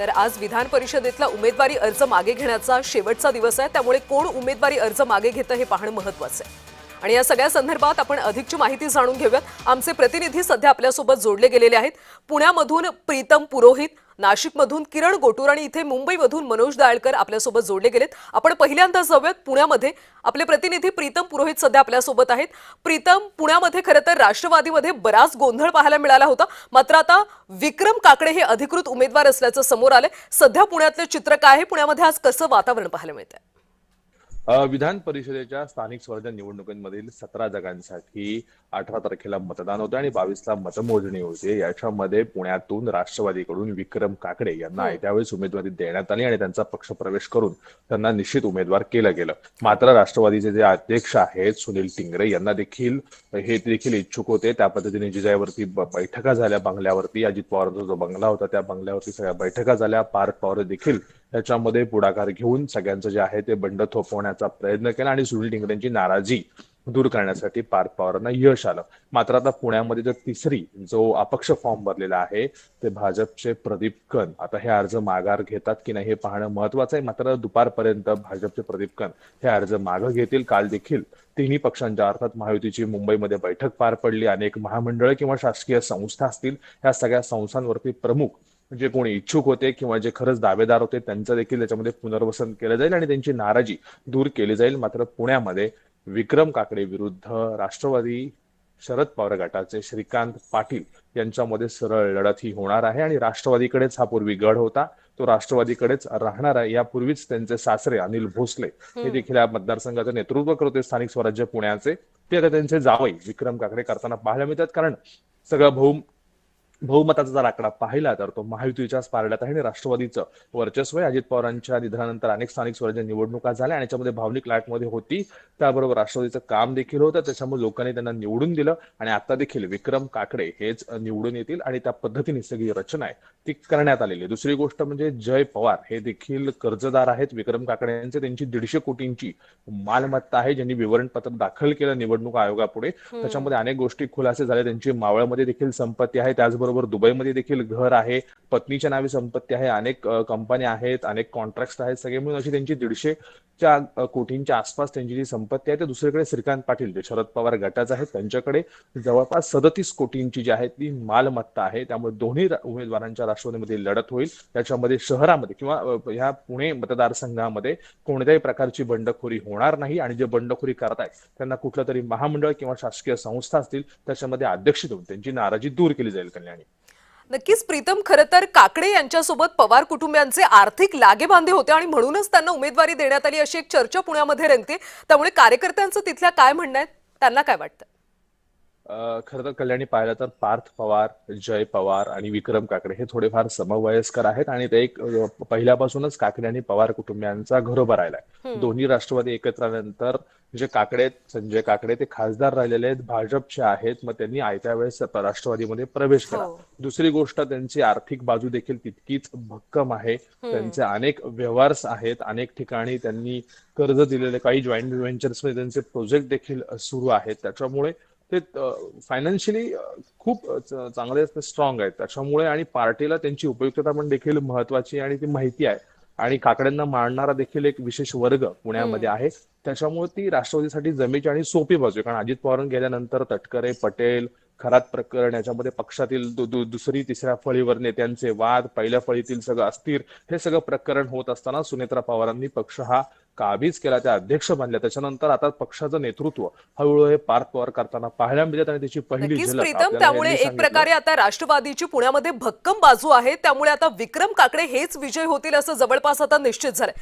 तर आज विधान परिषदेतला उमेदवारी अर्ज मागे घेण्याचा शेवटचा दिवस आहे, त्यामुळे कोण उमेदवारी अर्ज मागे घेतं हे पाहणं महत्त्वाचं आहे। आणि या सगळ्या संदर्भात आपण अधिकची माहिती जाणून घेऊयात। आमचे प्रतिनिधी सध्या आपल्यासोबत जोडले गेलेले आहेत। पुण्यामधून प्रीतम पुरोहित, नाशिकमधून किरण गोटूर आणि इथे मुंबईमधून मनोज दाळकर आपल्यासोबत जोडले गेलेत। आपण पहिल्यांदा जाऊयात पुण्यामध्ये। आपले प्रतिनिधी प्रीतम पुरोहित सध्या आपल्यासोबत आहेत। प्रीतम, पुण्यामध्ये खरं तर राष्ट्रवादीमध्ये बराच गोंधळ पाहायला मिळाला होता, मात्र आता विक्रम काकडे हे अधिकृत उमेदवार असल्याचं समोर आलंय। सध्या पुण्यातलं चित्र काय आहे? पुण्यामध्ये आज कसं वातावरण पाहायला मिळतंय? विधान परिषदेच्या स्थानिक स्वराज्य निवडणुकांमधील 17 जागांसाठी 18 तारखेला मतदान होतं आणि 22ला मतमोजणी होते। याच्यामध्ये पुण्यातून राष्ट्रवादीकडून विक्रम काकडे यांना त्यावेळेस उमेदवारी देण्यात आली आणि त्यांचा पक्ष प्रवेश करून त्यांना निश्चित उमेदवार केलं गेलं। मात्र राष्ट्रवादीचे जे अध्यक्ष आहेत सुनील टिंगरे यांना देखील इच्छुक होते। त्या पद्धतीने जिजाईवरती बैठका झाल्या, बंगल्यावरती अजित पवारांचा जो बंगला होता त्या बंगल्यावरती सगळ्या बैठका झाल्या। पार्थ पवार देखील याच्यामध्ये पुढाकार घेऊन सगळ्यांचं जे आहे ते बंड थोपवण्याचा प्रयत्न केला आणि सुनील टिंगरेंची नाराजी दूर करण्यासाठी पार्थ पवारांना यश आलं। मात्र आता पुण्यामध्ये जो तिसरी अपक्ष फॉर्म भरलेला आहे ते भाजपचे प्रदीप कन आता हे अर्ज माघार घेतात की नाही हे पाहणं महत्वाचं आहे। मात्र दुपारपर्यंत भाजपचे प्रदीप कन हे अर्ज मागे घेतील। काल देखील तिन्ही पक्षांच्या अर्थात महायुतीची मुंबईमध्ये बैठक पार पडली। अनेक महामंडळ किंवा शासकीय संस्था असतील, या सगळ्या संस्थांवरती प्रमुख जे कोणी इच्छुक होते किंवा जे खरंच दावेदार होते त्यांचं देखील त्याच्यामध्ये पुनर्वसन केलं जाईल आणि त्यांची नाराजी दूर केली जाईल। मात्र पुण्यामध्ये विक्रम काकडे विरुद्ध राष्ट्रवादी शरद पवार गटाचे श्रीकांत पाटील यांच्यामध्ये सरळ लढत ही होणार आहे आणि राष्ट्रवादीकडेच हा पूर्वी गड होता, तो राष्ट्रवादीकडेच राहणार आहे। यापूर्वीच त्यांचे सासरे अनिल भोसले हे देखील या मतदारसंघाचं नेतृत्व करत होते स्थानिक स्वराज्य पुण्याचे, ते आता त्यांचे जावई विक्रम काकडे करताना पाहायला मिळतात। कारण सगळं बहुमताचा जर आकडा पाहिला तर तो महायुतीच्याच पारड्यात आहे आणि राष्ट्रवादीचं वर्चस्व आहे। अजित पवारांच्या निधनानंतर अनेक स्थानिक स्वराज्य निवडणुका झाल्या आणि याच्यामध्ये भावनिक लाटमध्ये होती, त्याबरोबर राष्ट्रवादीचं काम देखील होतं, त्याच्यामुळे लोकांनी त्यांना निवडून दिलं आणि आता देखील विक्रम काकडे हेच निवडून येतील आणि त्या पद्धतीने सगळी रचना आहे ती करण्यात आलेली आहे। दुसरी गोष्ट म्हणजे जय पवार हे देखील कर्जदार आहेत विक्रम काकडे यांचे, त्यांची 150 कोटींची मालमत्ता आहे, ज्यांनी विवरणपत्र दाखल केलं निवडणूक आयोगापुढे। त्याच्यामध्ये अनेक गोष्टी खुलासे झाले, त्यांची मावळमध्ये देखील संपत्ती आहे, त्याचबरोबर दुबईमध्ये देखील घर आहे, पत्नीच्या नावे संपत्ती आहे, अनेक कंपन्या आहेत, अनेक कॉन्ट्रॅक्ट आहेत, सगळे मिळून अशी त्यांची 150 कोटींच्या आसपास त्यांची जी संपत्ती आहे। तर दुसरीकडे श्रीकांत पाटील जे शरद पवार गटाचे आहेत त्यांच्याकडे जवळपास 37 कोटींची जी आहे ती मालमत्ता आहे। त्यामुळे दोन्ही उमेदवारांच्या राष्ट्रवादीमध्ये लढत होईल। त्याच्यामध्ये शहरामध्ये किंवा ह्या पुणे मतदारसंघामध्ये कोणत्याही प्रकारची बंडखोरी होणार नाही आणि जे बंडखोरी करतायत त्यांना कुठलं तरी महामंडळ किंवा शासकीय संस्था असतील त्याच्यामध्ये अध्यक्ष देऊन त्यांची नाराजी दूर केली जाईल। कल्याणी, नक्कीच प्रीतम, खरं तर काकडे यांच्यासोबत पवार कुटुंबियांचे आर्थिक लागेबांधे होते आणि म्हणूनच त्यांना उमेदवारी देण्यात आली अशी एक चर्चा पुण्यामध्ये रंगते। त्यामुळे कार्यकर्त्यांचं तिथल्या काय म्हणणं आहे, त्यांना काय वाटतं? खरं तर कल्याणी पाहिलं तर पार्थ पवार, जय पवार आणि विक्रम काकडे हे थोडेफार समवयस्कर आहेत आणि ते पहिल्यापासूनच काकडे आणि पवार कुटुंबियांचा घरोबा राहिलाय। दोन्ही राष्ट्रवादी एकत्र आल्यानंतर जे काकडे संजय काकडे ते खासदार राहिलेले आहेत, भाजपचे आहेत, मग त्यांनी आयत्या वेळेस राष्ट्रवादीमध्ये प्रवेश केला। दुसरी गोष्ट त्यांची आर्थिक बाजू देखील तितकीच भक्कम आहे, त्यांचे अनेक व्यवहार आहेत, अनेक ठिकाणी त्यांनी कर्ज दिलेले, काही जॉईंट व्हेंचर्स मध्ये त्यांचे प्रोजेक्ट देखील सुरू आहेत, त्याच्यामुळे ते फायनान्शियली खूप चांगले स्ट्रॉंग आहेत। त्याच्यामुळे आणि पार्टीला त्यांची उपयुक्तता पण देखील महत्वाची आणि ती माहिती आहे आणि काकड्यांना मांडणारा देखील एक विशेष वर्ग पुण्यामध्ये आहे, त्याच्यामुळे ती राष्ट्रवादीसाठी जमेची आणि सोपी बाजू आहे। कारण अजित पवार गेल्यानंतर तटकरे, पटेल, खरात प्रकरण, याच्यामध्ये पक्षातील दुसरी तिसऱ्या फळीवर नेत्यांचे वाद, पहिल्या फळीतील सगळं अस्थिर हे सगळं प्रकरण होत असताना सुनेत्रा पवारांनी पक्ष हा काबीज केला, त्या अध्यक्ष बनल्या। त्याच्यानंतर आता पक्षाचं नेतृत्व हळूहळू हे पार्थ पवार करताना पाहायला मिळत आणि त्याची पहिली झलक प्रीतम, त्यामुळे एक प्रकारे आता राष्ट्रवादीची पुण्यामध्ये भक्कम बाजू आहे, त्यामुळे आता विक्रम काकडे हेच विजय होतील असं जवळपास आता निश्चित झालंय।